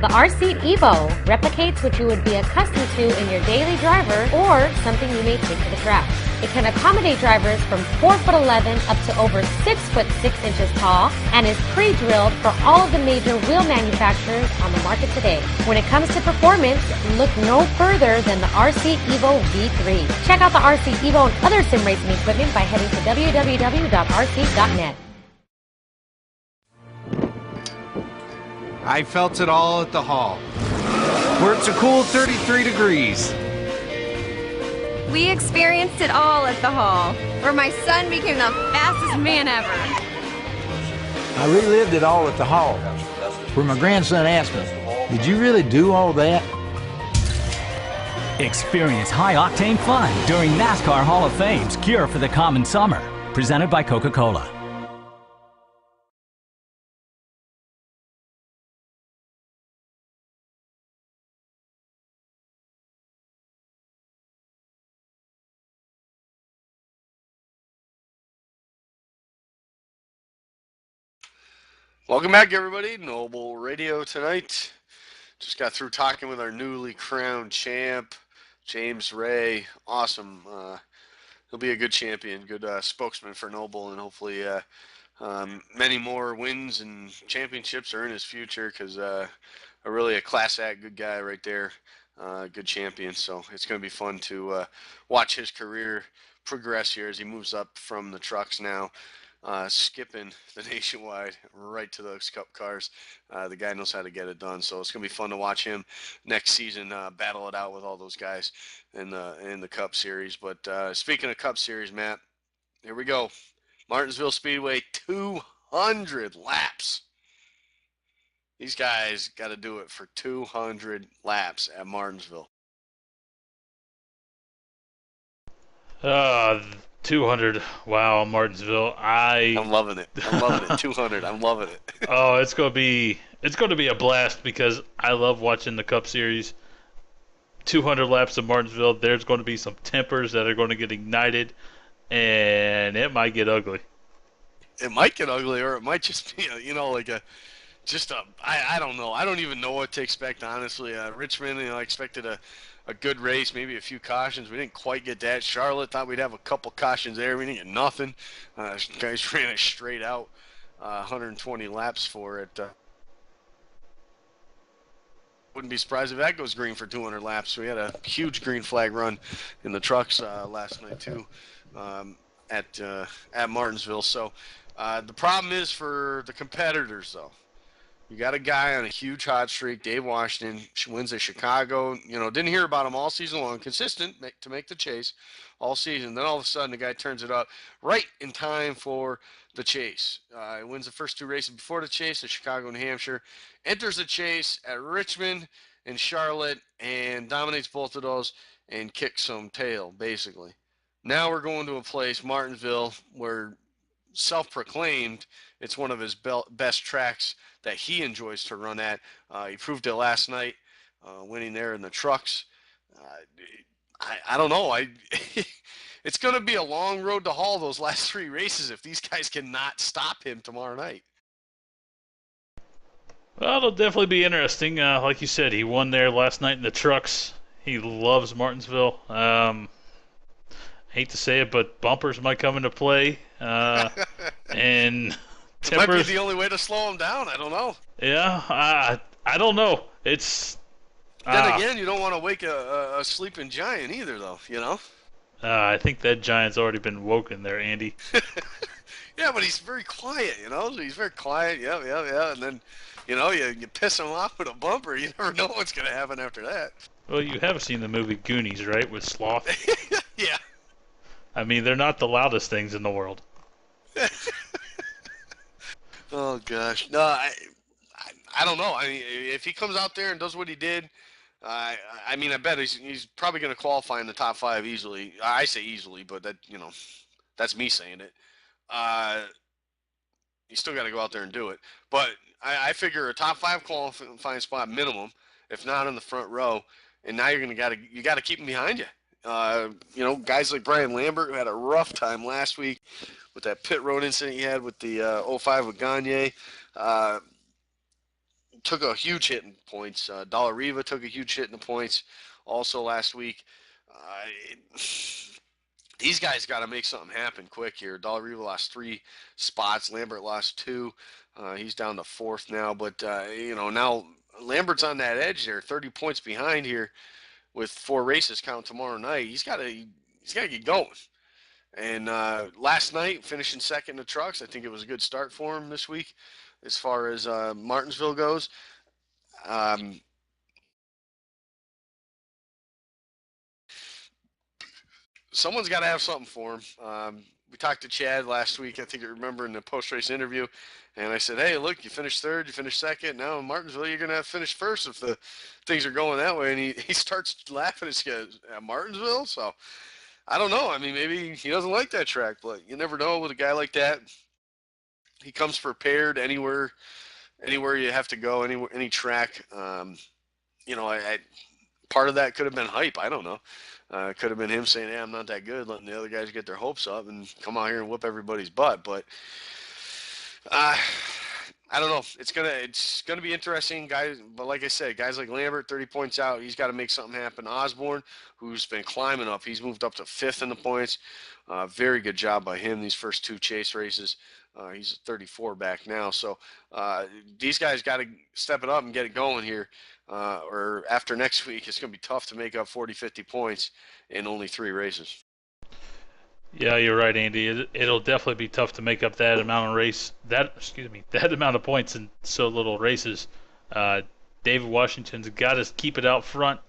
The R-Seat Evo replicates what you would be accustomed to in your daily driver or something you may take to the track. It can accommodate drivers from 4'11" up to over 6'6" tall and is pre-drilled for all of the major wheel manufacturers on the market today. When it comes to performance, look no further than the R-Seat Evo V3. Check out the R-Seat Evo and other sim racing equipment by heading to www.rseat.net. I felt it all at the hall, where it's a cool 33 degrees. We experienced it all at the hall, where my son became the fastest man ever. I relived it all at the hall, where my grandson asked me, "Did you really do all that?" Experience high-octane fun during NASCAR Hall of Fame's Cure for the Common Summer, presented by Coca-Cola. Welcome back, everybody. NoBull Radio tonight. Just got through talking with our newly crowned champ, James Ray. Awesome. He'll be a good champion, good spokesman for NoBull, and hopefully many more wins and championships are in his future because really a class act, good guy right there, good champion. So it's going to be fun to watch his career progress here as he moves up from the trucks now. Skipping the Nationwide right to those Cup cars. The guy knows how to get it done, so it's going to be fun to watch him next season battle it out with all those guys in the Cup Series. But speaking of Cup Series, Matt, here we go. Martinsville Speedway, 200 laps. These guys got to do it for 200 laps at Martinsville. 200. Wow, Martinsville. I'm loving it. I'm loving it. 200. I'm loving it. Oh, it's going to be a blast because I love watching the Cup Series. 200 laps of Martinsville. There's going to be some tempers that are going to get ignited, and it might get ugly. It might get ugly, or it might just be, I don't know. I don't even know what to expect, honestly. Richmond, I expected a good race, maybe a few cautions. We didn't quite get that. Charlotte thought we'd have a couple cautions there. We didn't get nothing. Guys ran it straight out, 120 laps for it. Wouldn't be surprised if that goes green for 200 laps. We had a huge green flag run in the trucks last night too, at Martinsville. So the problem is for the competitors, though. You got a guy on a huge hot streak, Dave Washington, wins at Chicago. Didn't hear about him all season long, consistent to make the chase all season. Then all of a sudden, the guy turns it up right in time for the chase. He wins the first 2 races before the chase at Chicago and New Hampshire, enters the chase at Richmond and Charlotte, and dominates both of those and kicks some tail, basically. Now we're going to a place, Martinsville, where self-proclaimed it's one of his best tracks that he enjoys to run at. He proved it last night, winning there in the trucks. I don't know. It's going to be a long road to haul those last 3 races if these guys cannot stop him tomorrow night. Well, it'll definitely be interesting. Like you said, he won there last night in the trucks. He loves Martinsville. Hate to say it, but bumpers might come into play. And it might be the only way to slow him down. I don't know. Yeah, I don't know. It's then again, you don't want to wake a sleeping giant either, though. I think that giant's already been woken there, Andy. Yeah, but he's very quiet. He's very quiet. Yeah. And then, you piss him off with a bumper. You never know what's going to happen after that. Well, you have seen the movie Goonies, right, with Sloth? Yeah. I mean, they're not the loudest things in the world. Oh gosh, no, I don't know. I mean, if he comes out there and does what he did, I bet he's probably going to qualify in the top 5 easily. I say easily, but that's me saying it. You still got to go out there and do it. But I figure a top 5 qualifying spot minimum, if not in the front row. And now you got to keep him behind you. Guys like Brian Lambert, who had a rough time last week with that pit road incident he had with the 05 with Gagne, took a huge hit in points. Dollar Riva took a huge hit in the points also last week. These guys got to make something happen quick here. Dollar Riva lost 3 spots. Lambert lost 2. He's down to 4th now. But, now Lambert's on that edge there, 30 points behind here with 4 races count tomorrow night. He's got to get going. And last night, finishing second in the trucks, I think it was a good start for him this week as far as Martinsville goes. Someone's got to have something for him. We talked to Chad last week, I think you remember, in the post-race interview, and I said, hey, look, you finished 3rd, you finished 2nd. Now in Martinsville, you're going to have finished 1st if the things are going that way. And he starts laughing and goes, at Martinsville? So I don't know. I mean, maybe he doesn't like that track, but you never know with a guy like that. He comes prepared anywhere you have to go, any track. Part of that could have been hype. I don't know. It could have been him saying, hey, I'm not that good, letting the other guys get their hopes up and come out here and whoop everybody's butt. But I don't know. It's gonna be interesting, guys. But like I said, guys like Lambert, 30 points out. He's got to make something happen. Osborne, who's been climbing up, he's moved up to 5th in the points. Very good job by him these first 2 chase races. He's 34 back now. So these guys got to step it up and get it going here. Or after next week, it's going to be tough to make up 40, 50 points in only 3 races. Yeah, you're right, Andy. It'll definitely be tough to make up that amount of that amount of points in so little races. David Washington's got to keep it out front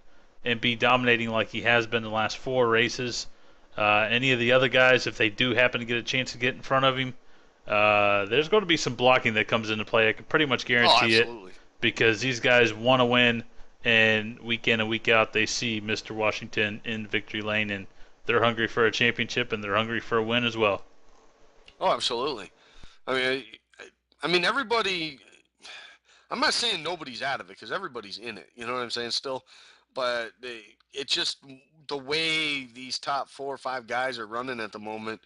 and be dominating like he has been the last 4 races. Any of the other guys, if they do happen to get a chance to get in front of him, there's going to be some blocking that comes into play. I can pretty much guarantee it, because these guys want to win, and week in and week out they see Mr. Washington in victory lane, and they're hungry for a championship, and they're hungry for a win as well. Oh, absolutely. I mean, everybody. I'm not saying nobody's out of it, because everybody's in it. You know what I'm saying? Still, but it's just the way these top 4 or 5 guys are running at the moment.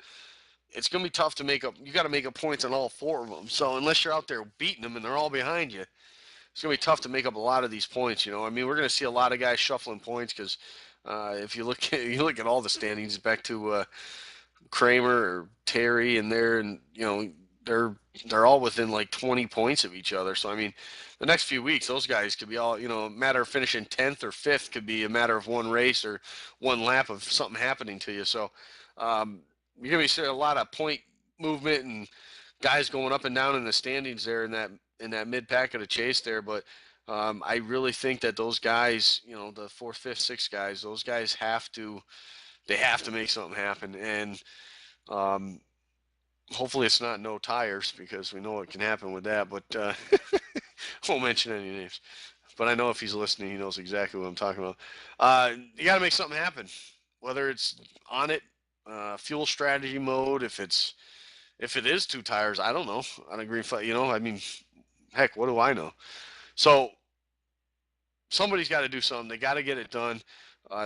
It's going to be tough to make up. You got to make up points on all 4 of them. So unless you're out there beating them and they're all behind you, it's going to be tough to make up a lot of these points. I mean, we're going to see a lot of guys shuffling points because if you look at all the standings back to Kramer or Terry and they're all within like 20 points of each other. So I mean, the next few weeks, those guys could be all, a matter of finishing 10th or 5th could be a matter of 1 race or 1 lap of something happening to you. So you're going to be seeing a lot of point movement and guys going up and down in the standings there in that in that mid pack of the chase there, but I really think that those guys, you know, the 4th, 5th, 6th guys, those guys have to make something happen. And hopefully it's not no tires, because we know what can happen with that. But won't mention any names. But I know if he's listening, he knows exactly what I'm talking about. You got to make something happen, whether it's on it, fuel strategy mode. If it is 2 tires, I don't know, on a green flag. You know, I mean, heck, what do I know? So somebody's got to do something. They got to get it done.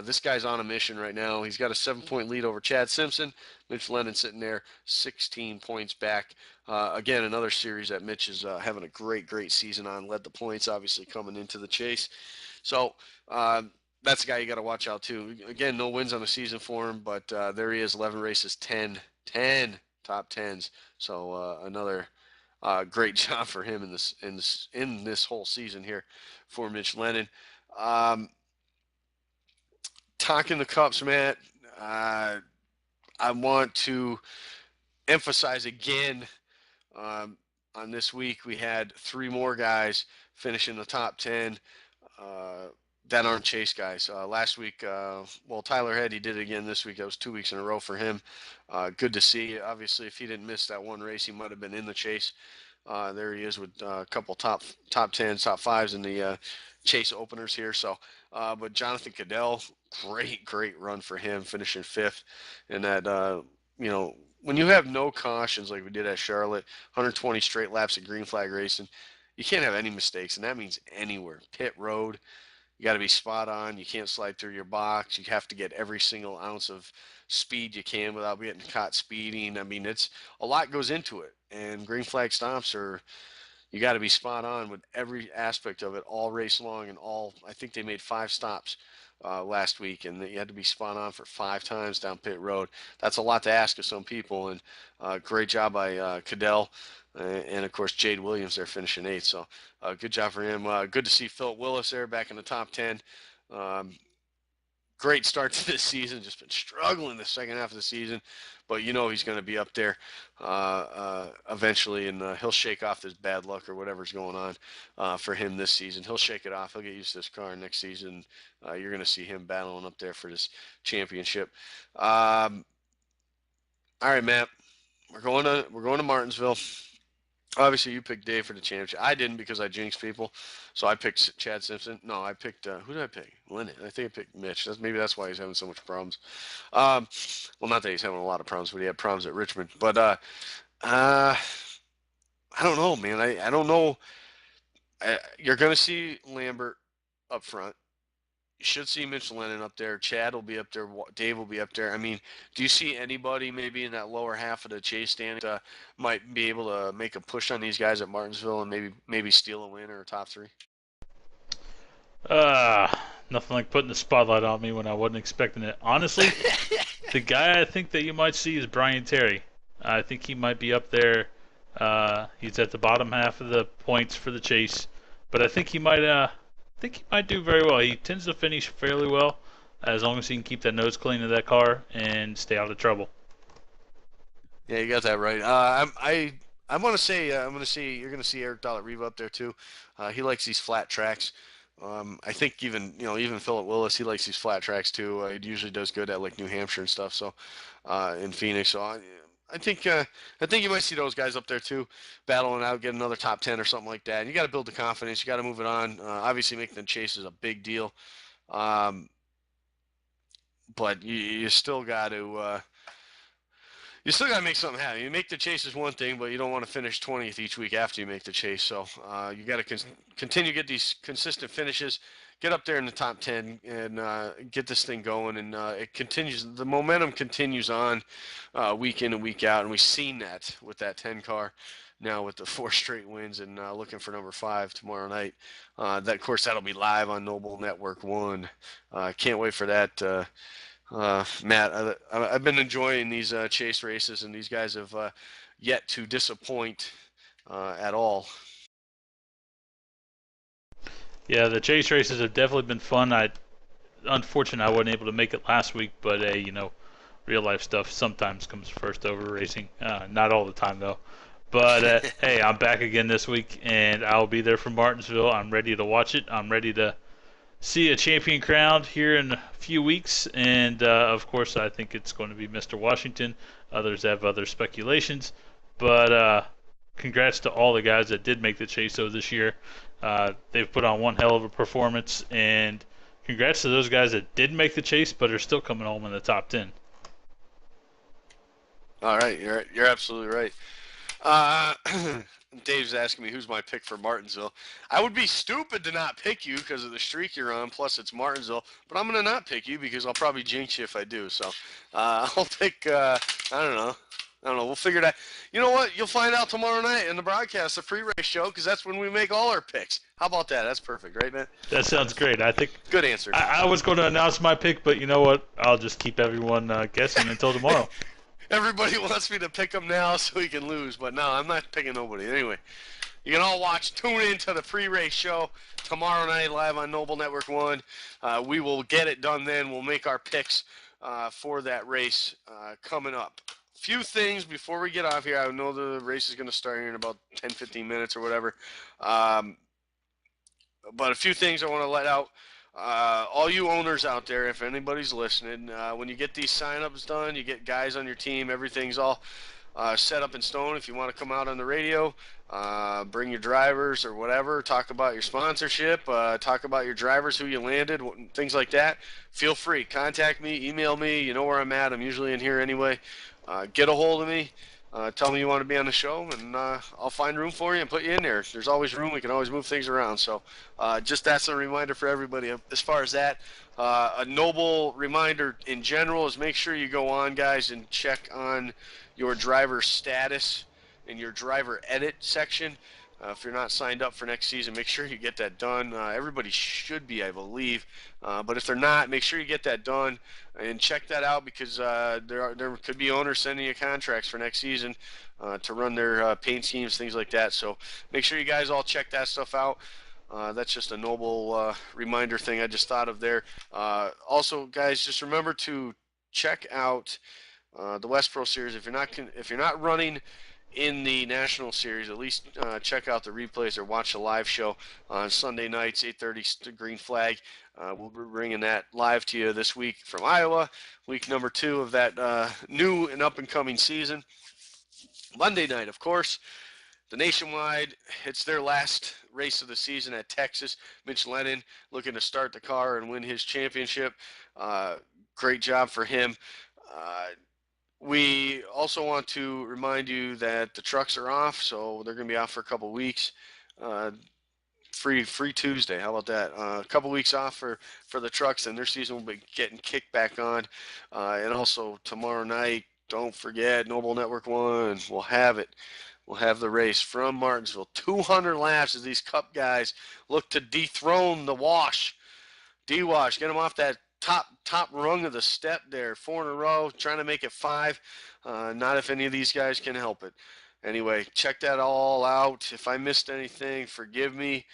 This guy's on a mission right now. He's got a 7-point lead over Chad Simpson. Mitch Lennon sitting there 16 points back. Again, another series that Mitch is having a great season on. Led the points, obviously, coming into the chase. So that's the guy you got to watch out, too. Again, no wins on the season for him, but there he is, 11 races, 10 top 10s. So another great job for him in this whole season here for Mitch Lennon. Talking the Cups, Matt, I want to emphasize again on this week we had 3 more guys finish in the top 10 that aren't chase guys. Last week, Tyler Head, he did it again this week. That was 2 weeks in a row for him. Good to see. Obviously, if he didn't miss that one race, he might have been in the chase. There he is with a couple top 10s, top 5s in the chase openers here. So, but Jonathan Cadell, great run for him, finishing 5th. And that, you know, when you have no cautions like we did at Charlotte, 120 straight laps of green flag racing, you can't have any mistakes, and that means anywhere. Pit road, you got to be spot on. You can't slide through your box. You have to get every single ounce of speed you can without getting caught speeding. I mean, it's a lot goes into it, and green flag stomps are, you got to be spot on with every aspect of it all race long, and I think they made 5 stops last week, and you had to be spot on for 5 times down pit road. That's a lot to ask of some people, and great job by Cadell, and of course Jade Williams there finishing 8th. So good job for him. Good to see Philip Willis there back in the top 10. Great start to this season. Just been struggling the second half of the season, but you know he's going to be up there eventually, and he'll shake off this bad luck or whatever's going on for him this season. He'll shake it off. He'll get used to this car next season. You're going to see him battling up there for this championship. All right, Matt, we're going to Martinsville. Obviously, you picked Dave for the championship. I didn't, because I jinxed people. So I picked Chad Simpson. No, I picked, who did I pick? Lennon. I think I picked Mitch. Maybe that's why he's having so much problems. Well, not that he's having a lot of problems, but he had problems at Richmond. But I don't know, man. I don't know. You're going to see Lambert up front. You should see Mitch Lennon up there. Chad will be up there. Dave will be up there. I mean, do you see anybody maybe in that lower half of the chase stand might be able to make a push on these guys at Martinsville and maybe steal a win or a top 3? Nothing like putting the spotlight on me when I wasn't expecting it. Honestly, the guy I think that you might see is Brian Terry. I think he might be up there. He's at the bottom half of the points for the chase, but I think he might do very well. He tends to finish fairly well, as long as he can keep that nose clean of that car and stay out of trouble. Yeah, you got that right. I'm going to say you're going to see Eric Dallatt-Riva up there too. He likes these flat tracks. I think even Philip Willis, he likes these flat tracks too. He usually does good at like New Hampshire and stuff. So in Phoenix, so I think you might see those guys up there too, battling out, get another top 10 or something like that. And you got to build the confidence. You got to move it on. Obviously, making the chase is a big deal, but you still got to make something happen. You make the chase is one thing, but you don't want to finish 20th each week after you make the chase. So you got to continue to get these consistent finishes, get up there in the top 10, and get this thing going. And it continues. The momentum continues on week in and week out, and we've seen that with that 10 car now with the 4 straight wins, and looking for number 5 tomorrow night. That, of course, that'll be live on NoBull Network 1. Can't wait for that. Matt, I've been enjoying these chase races, and these guys have yet to disappoint at all. Yeah, the chase races have definitely been fun. Unfortunately, I wasn't able to make it last week, but real life stuff sometimes comes first over racing. Not all the time though. But hey, I'm back again this week, and I'll be there for Martinsville. I'm ready to watch it. I'm ready to see a champion crowned here in a few weeks, and of course, I think it's going to be Mr. Washington. Others have other speculations, but congrats to all the guys that did make the Chase-O this year. They've put on one hell of a performance, and congrats to those guys that didn't make the chase but are still coming home in the top 10. All right, you're absolutely right. Dave's asking me who's my pick for Martinsville. I would be stupid to not pick you because of the streak you're on, plus it's Martinsville, but I'm going to not pick you because I'll probably jinx you if I do. So I'll pick, I don't know. We'll figure it out. You know what? You'll find out tomorrow night in the broadcast, the pre-race show, because that's when we make all our picks. How about that? That's perfect, right, man? That sounds great. I think. Good answer. I was going to announce my pick, but you know what? I'll just keep everyone guessing until tomorrow. Everybody wants me to pick them now so we can lose, but no, I'm not picking nobody. Anyway, you can all tune in to the pre-race show tomorrow night live on NoBull Network 1. We will get it done then. We'll make our picks for that race coming up. Few things before we get off here. I know the race is going to start here in about 10-15 minutes or whatever. But a few things I want to let out. All you owners out there, if anybody's listening, when you get these sign-ups done, you get guys on your team, everything's all set up in stone. If you want to come out on the radio, bring your drivers or whatever, talk about your sponsorship, talk about your drivers, who you landed, things like that, feel free. Contact me, email me. You know where I'm at. I'm usually in here anyway. Get a hold of me. Tell me you want to be on the show, and I'll find room for you and put you in there. There's always room. We can always move things around. So just that's a reminder for everybody. As far as that, a NoBull reminder in general is make sure you go on, guys, and check on your driver status in your driver edit section. If you're not signed up for next season, make sure you get that done. Everybody should be, I believe. But if they're not, make sure you get that done and check that out, because there could be owners sending you contracts for next season to run their paint schemes, things like that. So make sure you guys all check that stuff out. That's just a NoBull reminder thing I just thought of there. Also, guys, just remember to check out the West Pro Series. If you're not running in the National Series, at least check out the replays or watch the live show on Sunday nights, 8:30 Green Flag. We'll be bringing that live to you this week from Iowa, week number 2 of that new and up-and-coming season. Monday night, of course, the Nationwide, it's their last race of the season at Texas. Mitch Lennon looking to start the car and win his championship. Great job for him. We also want to remind you that the trucks are off, so they're going to be off for a couple weeks. Free Tuesday, how about that? A couple weeks off for the trucks, and their season will be getting kicked back on. And also tomorrow night, don't forget, NoBull Network 1, we'll have it. We'll have the race from Martinsville. 200 laps as these Cup guys look to dethrone the Wash. D-Wash, get them off that top rung of the step there. 4 in a row, trying to make it 5. Not if any of these guys can help it. Anyway, check that all out. If I missed anything, forgive me.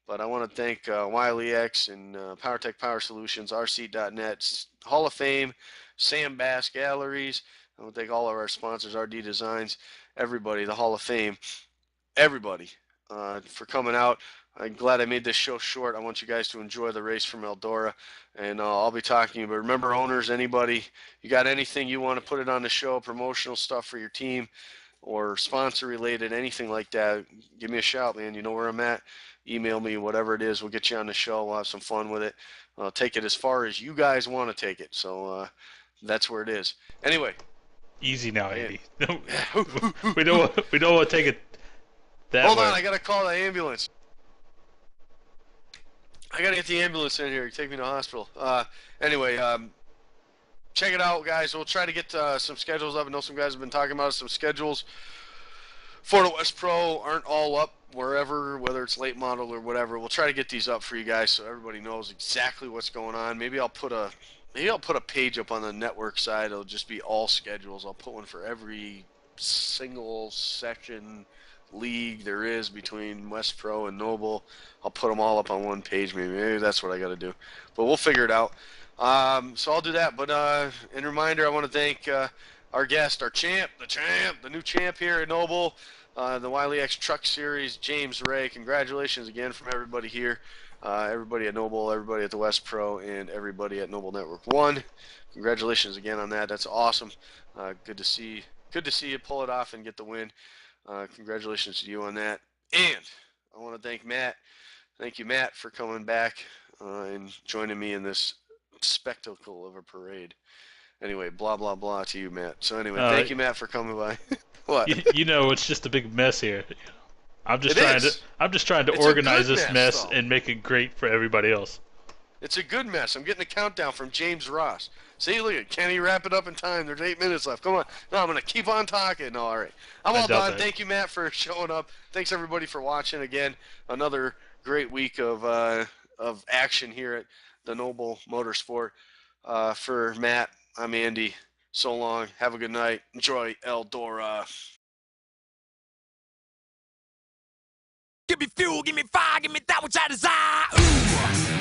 But I want to thank Wiley X and PowerTech Power Solutions, RC.net, Hall of Fame, Sam Bass Galleries. I want to thank all of our sponsors, RD Designs, everybody, the Hall of Fame, everybody for coming out. I'm glad I made this show short. I want you guys to enjoy the race from Eldora, and I'll be talking to you. But remember, owners, anybody, you got anything you want to put it on the show, promotional stuff for your team or sponsor related, anything like that, give me a shout, man. You know where I'm at. Email me, whatever it is. We'll get you on the show. We'll have some fun with it. I'll take it as far as you guys want to take it. So that's where it is. Anyway. Easy now, Andy. we don't want to take it that Hold way. on, I got to call the ambulance. I got to get the ambulance in here. Take me to the hospital. Anyway, check it out, guys. We'll try to get some schedules up. I know some guys have been talking about some schedules for the West Pro aren't all up wherever, whether it's late model or whatever. We'll try to get these up for you guys so everybody knows exactly what's going on. Maybe I'll put a page up on the network side. It'll just be all schedules. I'll put one for every single section league there is between West Pro and NoBull. I'll put them all up on one page. Maybe that's what I got to do, but we'll figure it out. So I'll do that. But in reminder, I want to thank our guest, our champ, the new champ here at NoBull. the Wiley X Truck Series, James Ray. Congratulations again from everybody here. Everybody at NoBull, everybody at the West Pro, and everybody at NoBull Network 1. Congratulations again on that. That's awesome. Good to see you pull it off and get the win. Congratulations to you on that. And I want to thank Matt. Thank you, Matt, for coming back and joining me in this spectacle of a parade. Anyway, blah, blah, blah to you, Matt. So anyway, thank you, Matt, for coming by. What? You know, it's just a big mess here. I'm just trying to organize this mess and make it great for everybody else. It's a good mess. I'm getting a countdown from James Ross. See, look at Kenny, wrap it up in time. There's 8 minutes left. Come on. No, I'm going to keep on talking. No, all right. I'm all done. Thank you, Matt, for showing up. Thanks, everybody, for watching. Again, another great week of action here at the NoBull Motorsport. For Matt, I'm Andy. So long. Have a good night. Enjoy Eldora. Give me fuel, give me fire, give me that which I desire. Ooh.